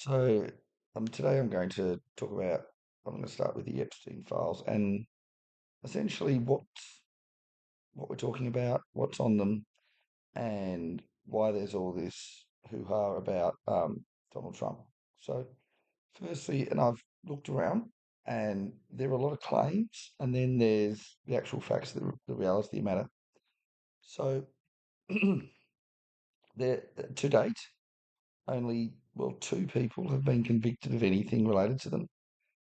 So today I'm going to start with the Epstein files and essentially what we're talking about, what's on them, and why there's all this hoo-ha about Donald Trump. So firstly, and I've looked around, and there are a lot of claims, and then there's the actual facts, the reality of the matter. So there, to date, only, well, two people have been convicted of anything related to them.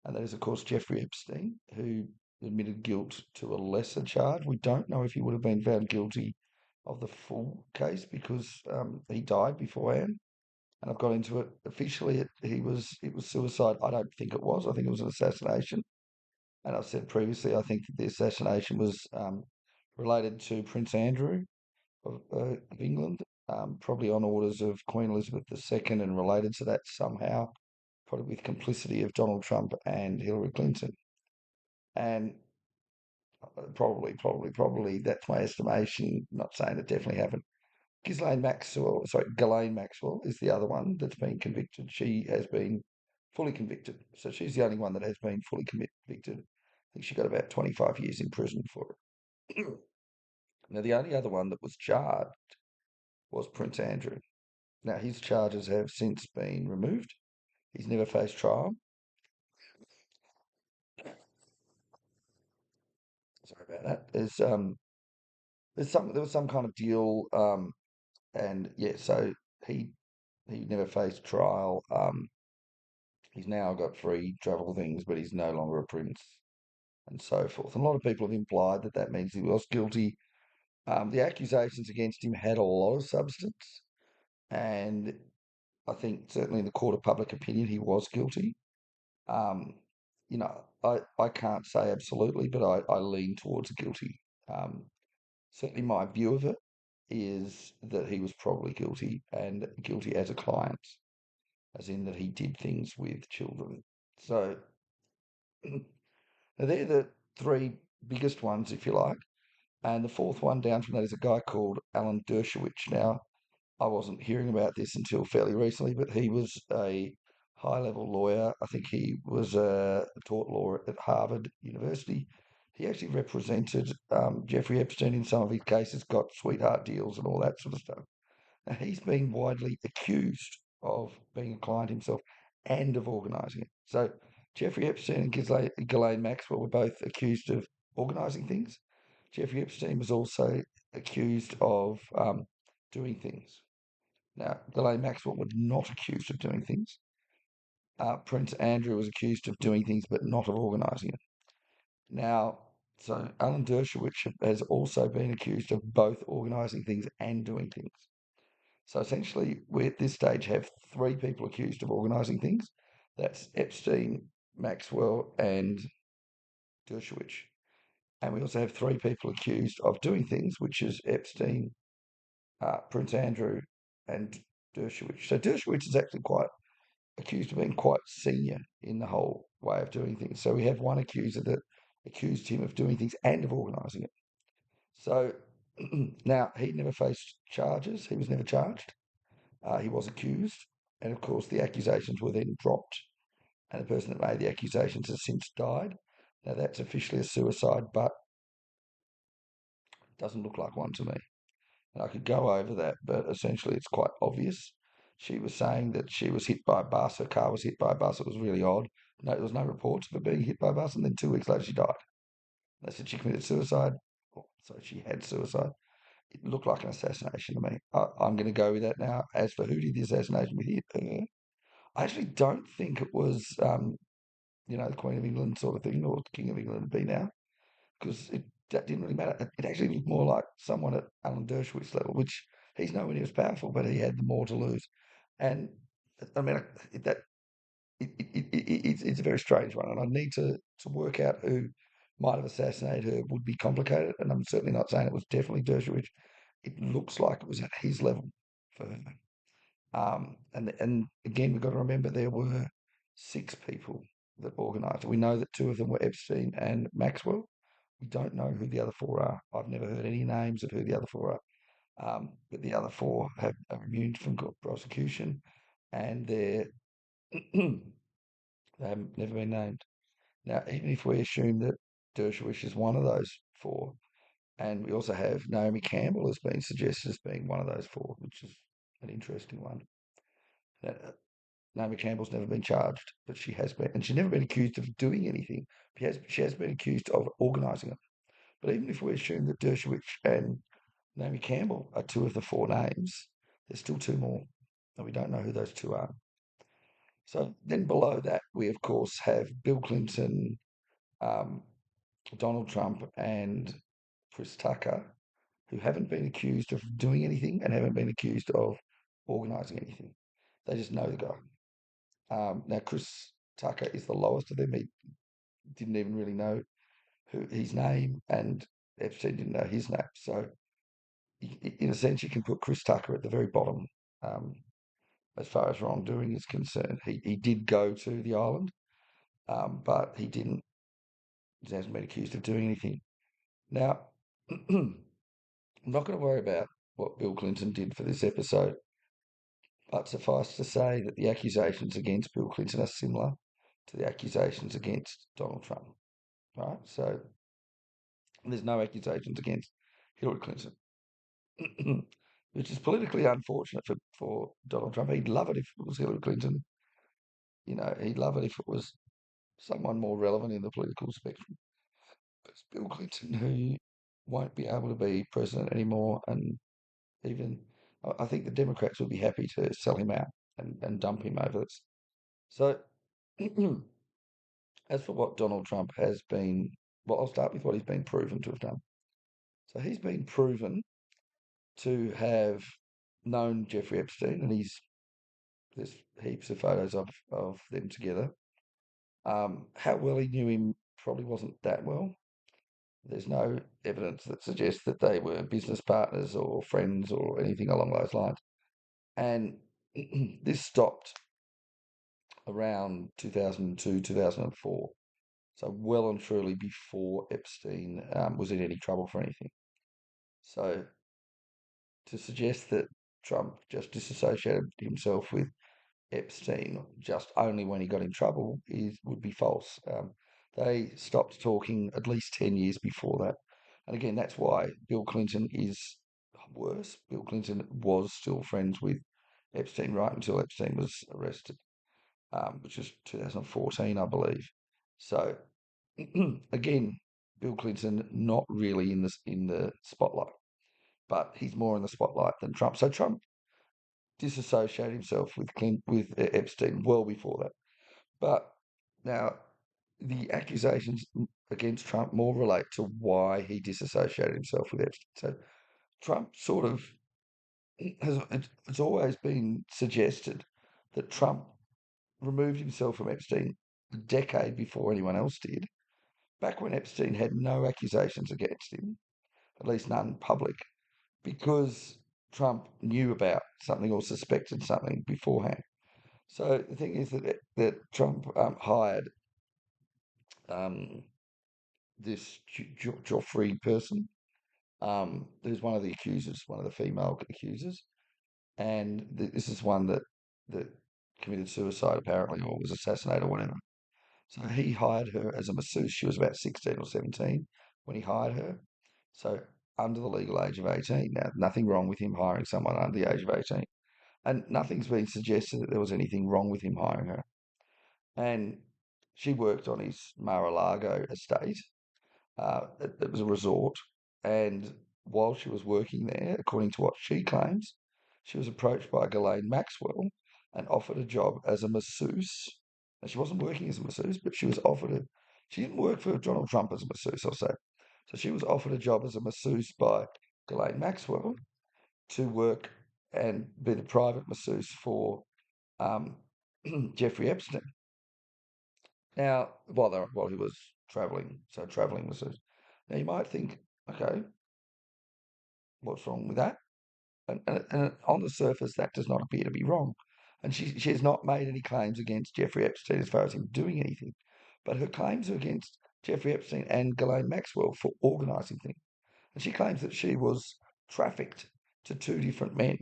And that is, of course, Jeffrey Epstein, who admitted guilt to a lesser charge. We don't know if he would have been found guilty of the full case because he died beforehand. And I've got into it officially. It was suicide. I don't think it was. I think it was an assassination. And I've said previously, I think that the assassination was related to Prince Andrew of England, probably on orders of Queen Elizabeth II, and related to that somehow, probably with complicity of Donald Trump and Hillary Clinton. And probably that's my estimation. Not saying it definitely happened. Ghislaine Maxwell is the other one that's been convicted. She has been fully convicted. So she's the only one that has been fully convicted. I think she got about 25 years in prison for it. Now, the only other one that was charged was Prince Andrew. Now, his charges have since been removed. He's never faced trial. Sorry about that. There was some kind of deal, and yeah, so he he never faced trial. He's now got free travel things, but he's no longer a prince, and so forth. And a lot of people have implied that that means he was guilty. The accusations against him had a lot of substance, and I think certainly in the court of public opinion he was guilty. Um, I can't say absolutely, but I lean towards guilty. Um, Certainly, my view of it is that he was probably guilty and guilty as a client, as in that he did things with children. So they're the three biggest ones, if you like. And the fourth one down from that is a guy called Alan Dershowitz. Now, I wasn't hearing about this until fairly recently, but he was a high level lawyer. I think he was taught law at Harvard University. He actually represented Jeffrey Epstein in some of his cases, got sweetheart deals and all that sort of stuff. Now, he's been widely accused of being a client himself and of organising it. So, Jeffrey Epstein and Ghislaine Maxwell were both accused of organising things. Jeffrey Epstein was also accused of doing things. Now, Ghislaine Maxwell was not accused of doing things. Prince Andrew was accused of doing things but not of organising it. Now, so Alan Dershowitz has also been accused of both organising things and doing things. So essentially, we at this stage have three people accused of organising things. That's Epstein, Maxwell, and Dershowitz. And we also have three people accused of doing things, which is Epstein, Prince Andrew, and Dershowitz. So Dershowitz is actually quite accused of being quite senior in the whole way of doing things. So we have one accuser that accused him of doing things and of organising it. So now he never faced charges. He was never charged. He was accused, and of course, the accusations were then dropped, and the person that made the accusations has since died. Now, that's officially a suicide, but doesn't look like one to me. And I could go over that, but essentially, it's quite obvious. She was saying that she was hit by a bus, her car was hit by a bus. It was really odd. No, there was no reports of her being hit by a bus, and then 2 weeks later, she died. They said she committed suicide. So she had suicide. It looked like an assassination to me. I'm going to go with that now. As for who did the assassination with her, I actually don't think it was, the Queen of England sort of thing, or the King of England would be now, because that didn't really matter. It actually looked more like someone at Alan Dershowitz level, which he's nowhere near as powerful, but he had more to lose. And I mean, it's a very strange one, and I need to work out who might have assassinated her would be complicated. And I'm certainly not saying it was definitely Dershowitz. It looks like it was at his level for her. And again, we've got to remember there were six people that organised it. We know that two of them were Epstein and Maxwell. We don't know who the other four are. I've never heard any names of who the other four are. But the other four are immune from prosecution, and they're They have never been named. Now, even if we assume that Dershowitz is one of those four, and we also have Naomi Campbell has been suggested as being one of those four, which is an interesting one. Naomi Campbell's never been charged, but she has been, and she's never been accused of doing anything. She has been accused of organising it. But even if we assume that Dershowitz and Naomi Campbell are two of the four names, there's still two more, and we don't know who those two are. So then below that, we of course have Bill Clinton, um, Donald Trump, and Chris Tucker, who haven't been accused of doing anything and haven't been accused of organising anything. They just know the guy. Now, Chris Tucker is the lowest of them. He didn't even really know his name, and Epstein didn't know his name. So, in a sense, you can put Chris Tucker at the very bottom um, as far as wrongdoing is concerned. He did go to the island, but he hasn't been accused of doing anything. Now, I'm not going to worry about what Bill Clinton did for this episode, but suffice to say that the accusations against Bill Clinton are similar to the accusations against Donald Trump. Right? So there's no accusations against Hillary Clinton, which is politically unfortunate for Donald Trump. He'd love it if it was Hillary Clinton. He'd love it if it was someone more relevant in the political spectrum. But it's Bill Clinton who won't be able to be president anymore. And even I think the Democrats would be happy to sell him out and dump him over this. So, as for what Donald Trump has been, well, I'll start with what he's been proven to have done. So he's been proven to have known Jeffrey Epstein, and there's heaps of photos of them together. How well he knew him probably wasn't that well. There's no evidence that suggests that they were business partners or friends or anything along those lines. And this stopped around 2002, 2004. So well and truly before Epstein was in any trouble for anything. So to suggest that Trump just disassociated himself with Epstein just only when he got in trouble would be false. They stopped talking at least 10 years before that. And again, that's why Bill Clinton is worse. Bill Clinton was still friends with Epstein right until Epstein was arrested, which was 2014, I believe. So again, Bill Clinton not really in the spotlight, but he's more in the spotlight than Trump. So Trump disassociated himself with Epstein well before that. But now the accusations against Trump more relate to why he disassociated himself with Epstein. So Trump sort of it's always been suggested that Trump removed himself from Epstein a decade before anyone else did, back when Epstein had no accusations against him, at least none public, because Trump knew about something or suspected something beforehand. So the thing is that Trump hired um, this Joffrey person, who's one of the accusers, one of the female accusers, and this is one that committed suicide apparently, or was assassinated or whatever. So he hired her as a masseuse. She was about 16 or 17 when he hired her. So under the legal age of 18. Now, nothing wrong with him hiring someone under the age of 18. And nothing's been suggested that there was anything wrong with him hiring her. And she worked on his Mar-a-Lago estate. It was a resort. And while she was working there, according to what she claims, she was approached by Ghislaine Maxwell and offered a job as a masseuse. Now, she wasn't working as a masseuse, but she didn't work for Donald Trump as a masseuse, I'll say. So she was offered a job as a masseuse by Ghislaine Maxwell to work and be the private masseuse for um, Jeffrey Epstein. Now, while he was traveling, so traveling masseuse. Now you might think, okay, what's wrong with that? And on the surface, that does not appear to be wrong. And she has not made any claims against Jeffrey Epstein as far as him doing anything. But her claims are against Jeffrey Epstein and Ghislaine Maxwell for organising things. And she claims that she was trafficked to two different men,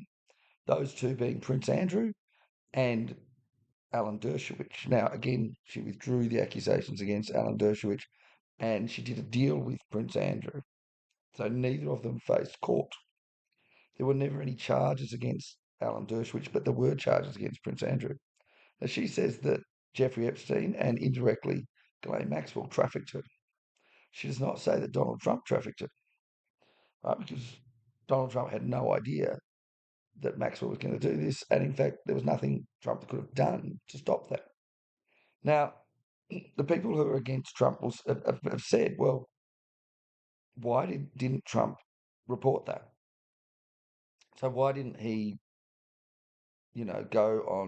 those two being Prince Andrew and Alan Dershowitz. Now, again, she withdrew the accusations against Alan Dershowitz and she did a deal with Prince Andrew. So neither of them faced court. There were never any charges against Alan Dershowitz, but there were charges against Prince Andrew. Now, she says that Jeffrey Epstein and indirectly Ghislaine Maxwell trafficked her. She does not say that Donald Trump trafficked her, right? Because Donald Trump had no idea that Maxwell was going to do this. And in fact, there was nothing Trump could have done to stop that. Now, the people who are against Trump have said, well, why didn't Trump report that? So why didn't he, go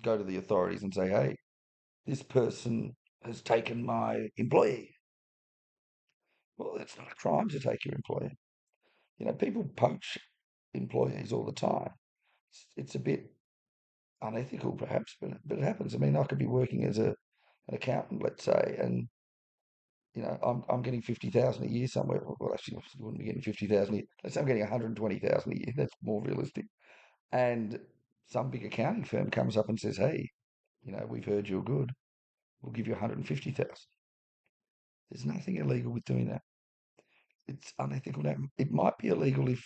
to the authorities and say, hey, this person has taken my employee? Well, it's not a crime to take your employee. People poach employees all the time. It's a bit unethical, perhaps, but it happens. I mean, I could be working as an accountant, let's say, and I'm getting 50,000 a year somewhere. Well, actually, I wouldn't be getting 50,000 a year. Let's say I'm getting 120,000 a year. That's more realistic. And some big accounting firm comes up and says, "Hey, we've heard you're good. We'll give you 150,000." There's nothing illegal with doing that. It's unethical. Now, it might be illegal if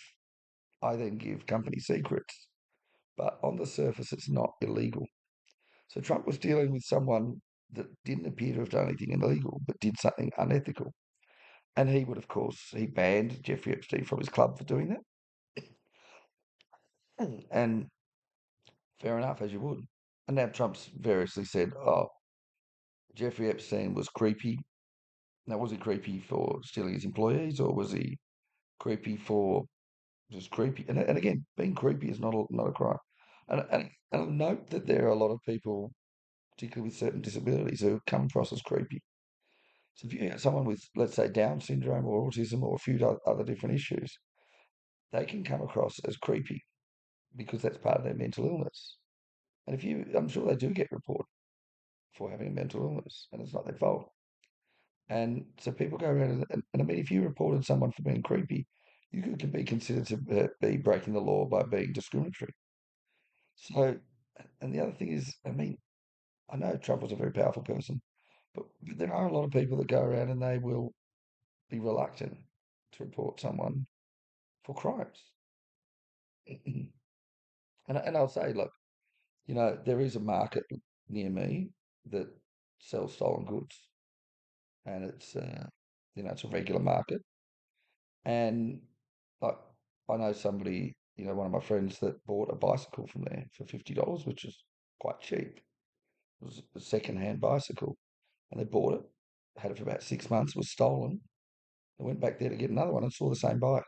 I then give company secrets, but on the surface, it's not illegal. So Trump was dealing with someone that didn't appear to have done anything illegal, but did something unethical. And he would, of course, he banned Jeffrey Epstein from his club for doing that. And fair enough, as you would. And now Trump's variously said, oh, Jeffrey Epstein was creepy. Now, was he creepy for stealing his employees, or was he creepy for just creepy? And again, being creepy is not a crime. And I'll note that there are a lot of people, particularly with certain disabilities, who come across as creepy. So if you have someone with, let's say, Down syndrome or autism or a few other different issues, they can come across as creepy because that's part of their mental illness. And I'm sure they do get reported for having a mental illness, and it's not their fault. And so people go around, and I mean, if you reported someone for being creepy, you could be considered to be breaking the law by being discriminatory. So, and the other thing is, I mean, I know Trump was a very powerful person, but there are a lot of people that go around and they will be reluctant to report someone for crimes. And I'll say, look, there is a market near me that sells stolen goods, and it's a regular market. And like, I know somebody, one of my friends that bought a bicycle from there for $50, which is quite cheap. It was a second-hand bicycle, and they bought it, had it for about 6 months, was stolen. They went back there to get another one and saw the same bike,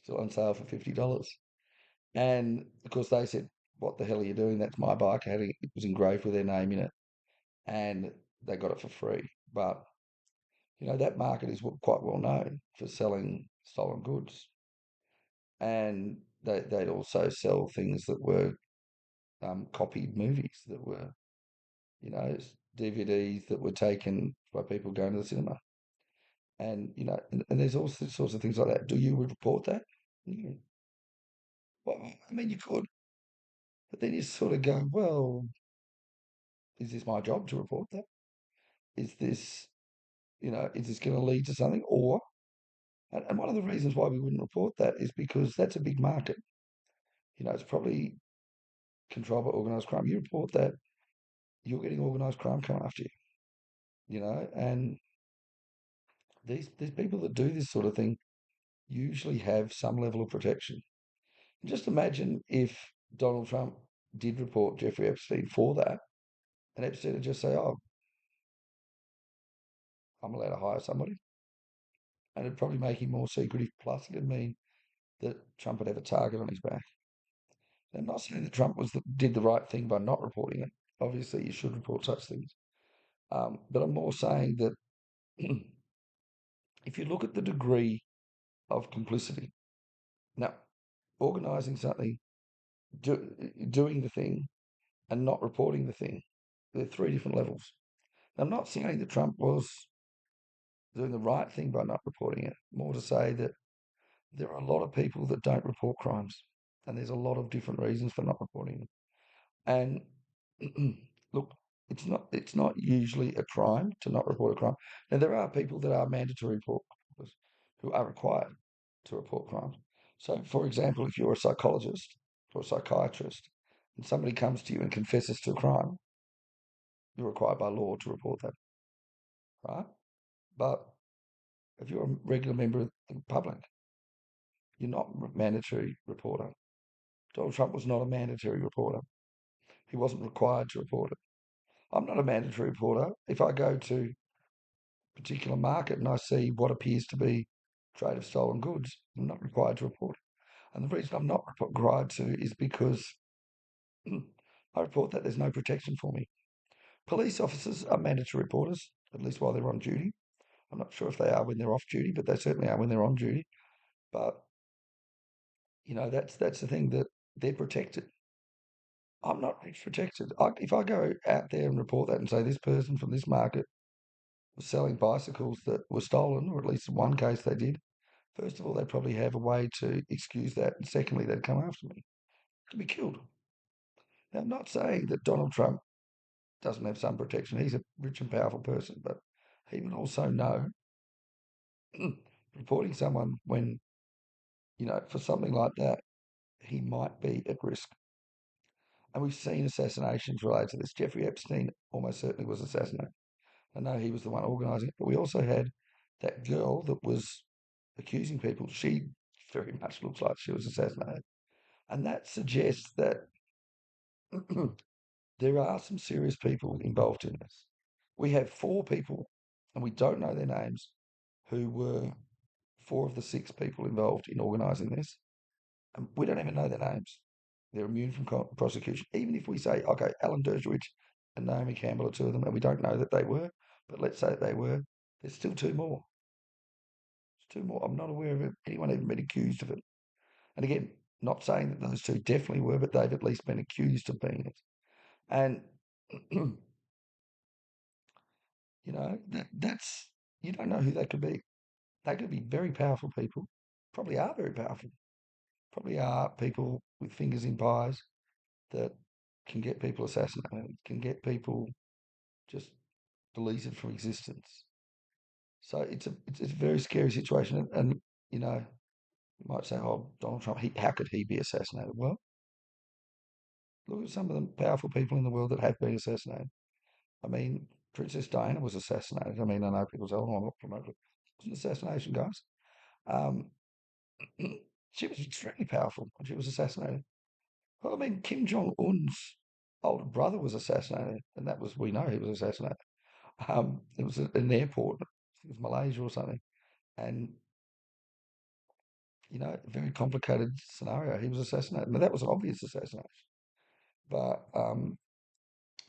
still on sale for $50. And of course, they said, "What the hell are you doing? That's my bike." It was engraved with their name in it, and they got it for free. But that market is quite well known for selling stolen goods, and they'd also sell things that were copied movies that were, you know, DVDs that were taken by people going to the cinema, and and there's all sorts of things like that. Do you report that? Mm. Well, I mean, you could, but then you sort of go, well, is this my job to report that? Is this, is this going to lead to something? Or, and one of the reasons why we wouldn't report that is because that's a big market. It's probably controlled by organised crime. You report that, you're getting organised crime coming after you, and these people that do this sort of thing usually have some level of protection. And just imagine if Donald Trump did report Jeffrey Epstein for that, and Epstein would just say, oh, I'm allowed to hire somebody. And it'd probably make him more secretive. Plus, it'd mean that Trump would have a target on his back. I'm not saying that Trump did the right thing by not reporting it. Obviously, you should report such things. But I'm more saying that if you look at the degree of complicity, now, organising something, doing the thing, and not reporting the thing, they're three different levels. Now, I'm not saying that Trump was doing the right thing by not reporting it, more to say that there are a lot of people that don't report crimes, and there's a lot of different reasons for not reporting them. And Look, it's not usually a crime to not report a crime. Now there are people that are mandatory reporters who are required to report crimes. So, for example, if you're a psychologist or a psychiatrist, and somebody comes to you and confesses to a crime, you're required by law to report that, right? But if you're a regular member of the public, you're not a mandatory reporter. Donald Trump was not a mandatory reporter. He wasn't required to report it. I'm not a mandatory reporter. If I go to a particular market and I see what appears to be trade of stolen goods, I'm not required to report it. And the reason I'm not required to is because I report that there's no protection for me. Police officers are mandatory reporters, at least while they're on duty. I'm not sure if they are when they're off duty, but they certainly are when they're on duty. But that's the thing, that they're protected. I'm not protected. If I go out there and report that and say this person from this market was selling bicycles that were stolen, or at least in one case they did, first of all, they'd probably have a way to excuse that. And secondly, they'd come after me to be killed. Now, I'm not saying that Donald Trump doesn't have some protection. He's a rich and powerful person, but he would also know reporting someone when, for something like that, he might be at risk. And we've seen assassinations related to this. Jeffrey Epstein almost certainly was assassinated. I know he was the one organising it, but we also had that girl that was accusing people. She very much looks like she was assassinated. And that suggests that there are some serious people involved in this. We have four people, and we don't know their names, who were four of the six people involved in organising this. And we don't even know their names. They're immune from prosecution. Even if we say, okay, Alan Dershowitz and Naomi Campbell are two of them, and we don't know that they were, but let's say that they were, there's still two more. There's two more. I'm not aware of anyone even been accused of it. And again, not saying that those two definitely were, but they've at least been accused of being it. And that's, you don't know who they could be. They could be very powerful people. Probably are very powerful. Probably are people with fingers in pies that can get people assassinated, can get people just deleted from existence. So it's a very scary situation. And you might say, "Oh, Donald Trump, how could he be assassinated?" Well, look at some of the powerful people in the world that have been assassinated. I mean, Princess Diana was assassinated. I mean, I know people say, "Oh, I'm not promoting." It was an assassination, guys. Um, she was extremely powerful when she was assassinated. Well, I mean, Kim Jong Un's older brother was assassinated, and that was, we know he was assassinated. It was at an airport, I think it was Malaysia or something, and a very complicated scenario. He was assassinated. Now that was an obvious assassination, but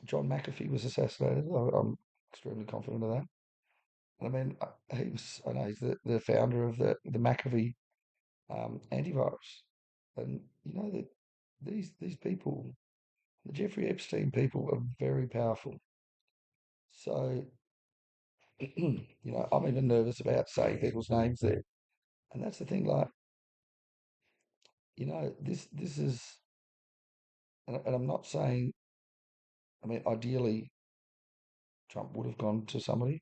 John McAfee was assassinated. I'm extremely confident of that. I mean, he was. I know he's the founder of the McAfee antivirus, and that these people, the Jeffrey Epstein people, are very powerful. So, I'm even nervous about saying people's names there. And that's the thing, like, this is, and I'm not saying, I mean, ideally, Trump would have gone to somebody.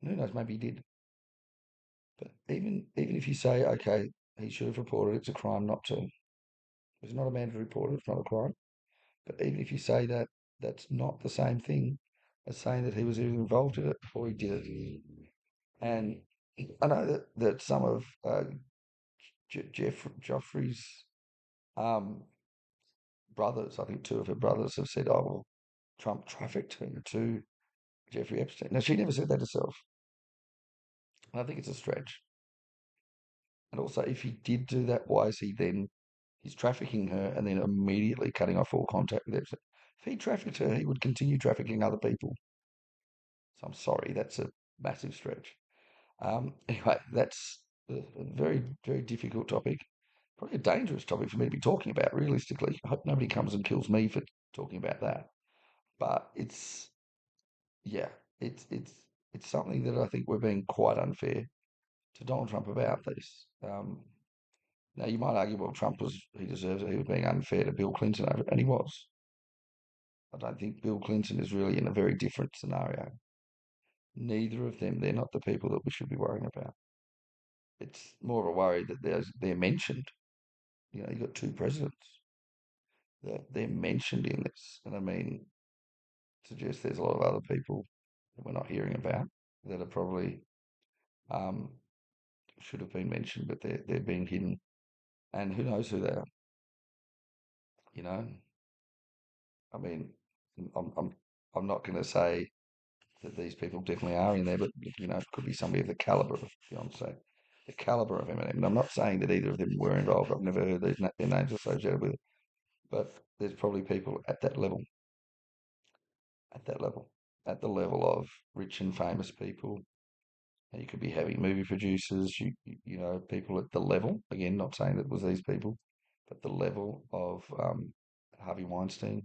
Who knows, maybe he did. But even if you say, okay, he should have reported, it's a crime not to. It's not a mandatory report, it's not a crime. But even if you say that, that's not the same thing as saying that he was either involved in it or he did it. And I know that some of Jeffrey's um, brothers, I think two of her brothers, have said, oh, well, Trump trafficked her to Jeffrey Epstein. Now, she never said that herself. And I think it's a stretch. And also, if he did do that, why is he then, he's trafficking her and then immediately cutting off all contact with Epstein? If he trafficked her, he would continue trafficking other people. So I'm sorry, that's a massive stretch. Anyway, that's a very, very difficult topic. Probably a dangerous topic for me to be talking about, realistically. I hope nobody comes and kills me for talking about that. But yeah, it's something that I think we're being quite unfair to Donald Trump about this. Now you might argue, well, he deserves it. He was being unfair to Bill Clinton over, and he was. I don't think Bill Clinton is really in a very different scenario. Neither of them, they're not the people that we should be worrying about. It's more of a worry that they're mentioned. You know, you've got two presidents. They're mentioned in this. And I mean, suggests there's a lot of other people that we're not hearing about that are probably um, should have been mentioned, but they're being hidden. And who knows who they are, you know? I mean, I'm I'm I'm not going to say that these people definitely are in there, but you know, it could be somebody of the caliber of Beyonce, the caliber of Eminem. And I'm not saying that either of them were involved. I've never heard their names associated with it, but there's probably people at that level, at the level of rich and famous people. And you could be having movie producers, you know, people at the level. Again, not saying that it was these people, but the level of Harvey Weinstein.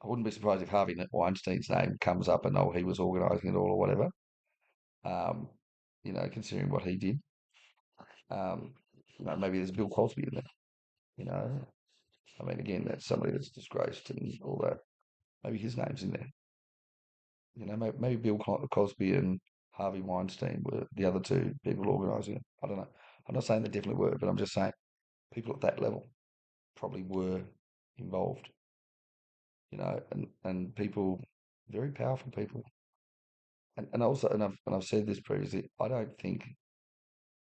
I wouldn't be surprised if Harvey Weinstein's name comes up and oh, he was organising it all or whatever. Um, you know, considering what he did. Um, you know, maybe there's Bill Cosby in there. You know, I mean, again, that's somebody that's disgraced and all that. Maybe his name's in there. You know, maybe Bill Cosby and Harvey Weinstein were the other two people organising it. I don't know. I'm not saying they definitely were, but I'm just saying people at that level probably were involved. You know, and people, very powerful people, and also, and I've said this previously. I don't think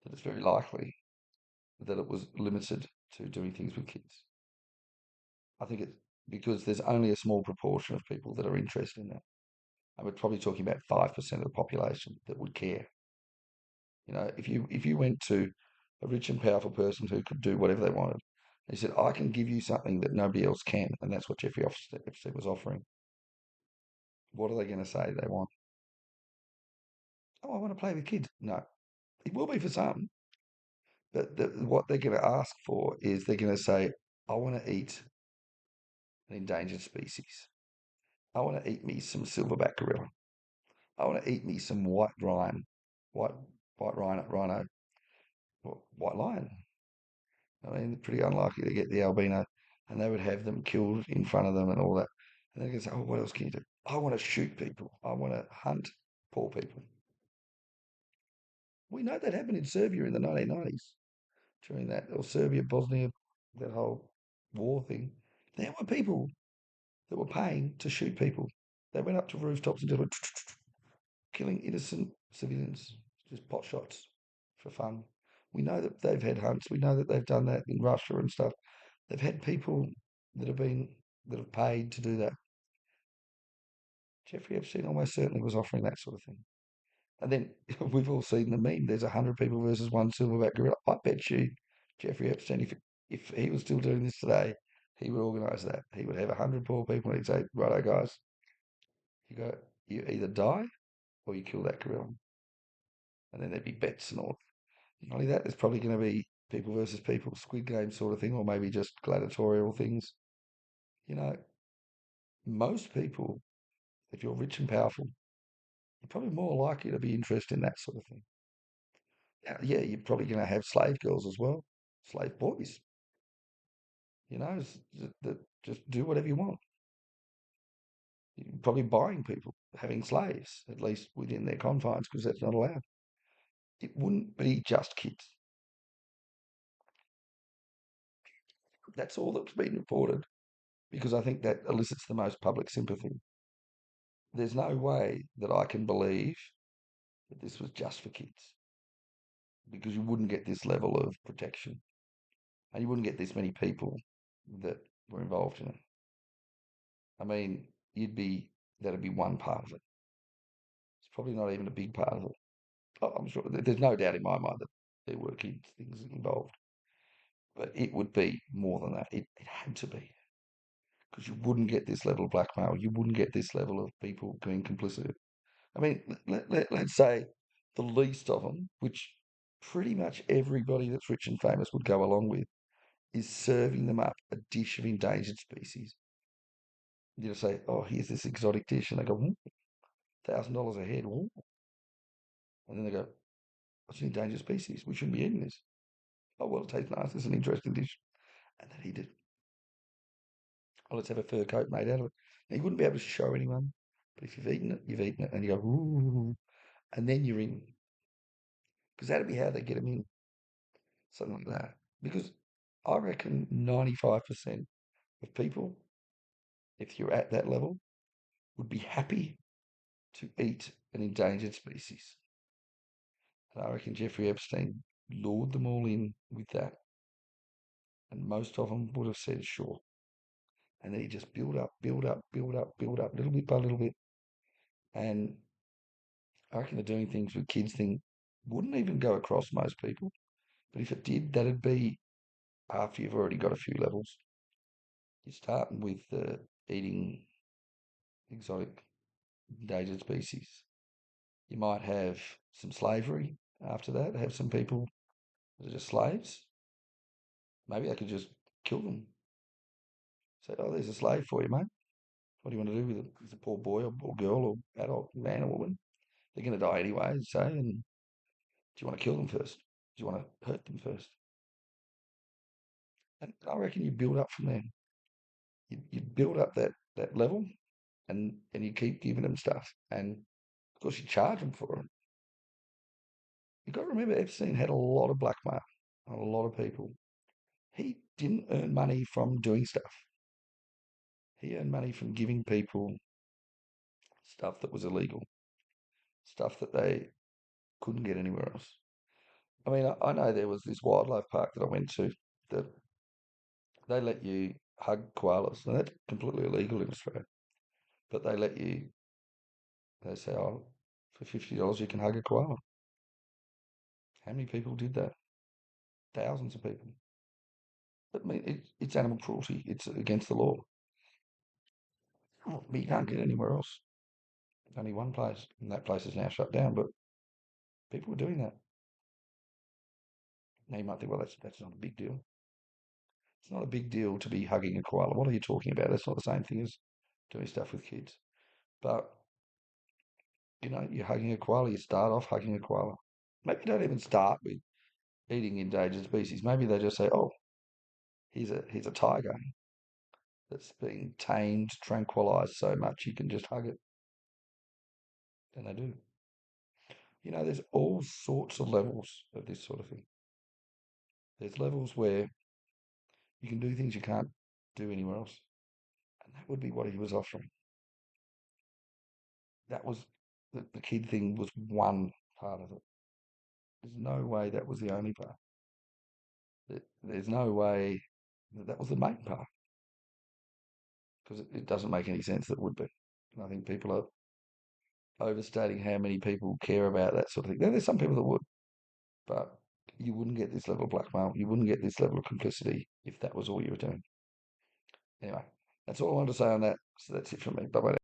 that it's very likely that it was limited to doing things with kids. I think it's because there's only a small proportion of people that are interested in that. And we're probably talking about 5% of the population that would care. You know, if you went to a rich and powerful person who could do whatever they wanted, they said, I can give you something that nobody else can, and that's what Jeffrey Epstein was offering. What are they going to say they want? Oh, I want to play with kids. No, it will be for some, but what they're going to ask for is they're going to say, I want to eat an endangered species. I want to eat me some silverback gorilla. I want to eat me some white white rhino, white lion. I mean, pretty unlikely to get the albino, and they would have them killed in front of them and all that. And they're going to say, "Oh, what else can you do? I want to shoot people. I want to hunt poor people." We know that happened in Serbia in the 1990s during that, or Serbia, Bosnia, that whole war thing. There were people that were paying to shoot people. They went up to rooftops and just went killing innocent civilians, just pot shots for fun. We know that they've had hunts. We know that they've done that in Russia and stuff. They've had people that have been that have paid to do that. Jeffrey Epstein almost certainly was offering that sort of thing. And then we've all seen the meme. There's 100 people versus one silverback gorilla. I bet you Jeffrey Epstein, if he was still doing this today, he would organise that. He would have 100 poor people and he'd say, "Righto, guys, you go. You either die or you kill that gorilla." And then there'd be bets and all. Not only that, there's probably going to be people versus people, Squid Game sort of thing, or maybe just gladiatorial things. You know, most people, if you're rich and powerful, you're probably more likely to be interested in that sort of thing. Now, yeah, you're probably going to have slave girls as well, slave boys, you know, that just do whatever you want. You're probably buying people, having slaves, at least within their confines, because that's not allowed. It wouldn't be just kids. That's all that's been reported, because I think that elicits the most public sympathy. There's no way that I can believe that this was just for kids, because you wouldn't get this level of protection and you wouldn't get this many people that were involved in it. I mean, that'd be one part of it. It's probably not even a big part of it. Oh, I'm sure there's no doubt in my mind that there were kids things involved, but it would be more than that. It had to be, because you wouldn't get this level of blackmail. You wouldn't get this level of people being complicit. I mean, let's say the least of them, which pretty much everybody that's rich and famous would go along with, is serving them up a dish of endangered species. You say, "Oh, here's this exotic dish," and they go, $1,000 a head. Ooh. And then they go, "It's an endangered species. We shouldn't be eating this." "Oh, well, it tastes nice. It's an interesting dish." And then eat it. Oh, let's have a fur coat made out of it. Now, you wouldn't be able to show anyone, but if you've eaten it, and you go, ooh, and then you're in. Because that'd be how they get them in, something like that. Because I reckon 95% of people, if you're at that level, would be happy to eat an endangered species. And I reckon Jeffrey Epstein lured them all in with that. And most of them would have said, sure. And then he just build up, build up, build up, build up, little bit by little bit. And I reckon the doing things with kids thing wouldn't even go across most people. But if it did, that'd be after you've already got a few levels. You're starting with eating exotic endangered species. You might have some slavery after that, have some people that are just slaves. Maybe they could just kill them. Say, oh, there's a slave for you, mate. What do you want to do with it? It's a poor boy or girl or adult man or woman. They're going to die anyway, say, and do you want to kill them first? Do you want to hurt them first? And I reckon you build up from there. You build up that level and you keep giving them stuff. And of course, you charge them for it. You've got to remember Epstein had a lot of blackmail on a lot of people. He didn't earn money from doing stuff. He earned money from giving people stuff that was illegal, stuff that they couldn't get anywhere else. I mean, I know there was this wildlife park that I went to that they let you hug koalas. Now, that's completely illegal in Australia, but they say, oh, for $50 you can hug a koala. How many people did that? Thousands of people. But I mean, it's animal cruelty. It's against the law. But you can't get anywhere else. Only one place, and that place is now shut down. But people were doing that. Now you might think, well, that's not a big deal. It's not a big deal to be hugging a koala. What are you talking about? That's not the same thing as doing stuff with kids. But you're hugging a koala. You start off hugging a koala. Maybe you don't even start with eating endangered species. Maybe they just say, oh, here's a tiger that's being tamed, tranquilized so much you can just hug it. And they do. There's all sorts of levels of this sort of thing. There's levels where you can do things you can't do anywhere else. And that would be what he was offering. That was the kid thing was one part of it. There's no way that was the only part. There's no way that was the main part because it doesn't make any sense that it would be. And I think people are overstating how many people care about that sort of thing. There's some people that would, but you wouldn't get this level of blackmail. You wouldn't get this level of complicity if that was all you were doing. Anyway, that's all I wanted to say on that. So that's it from me. Bye bye.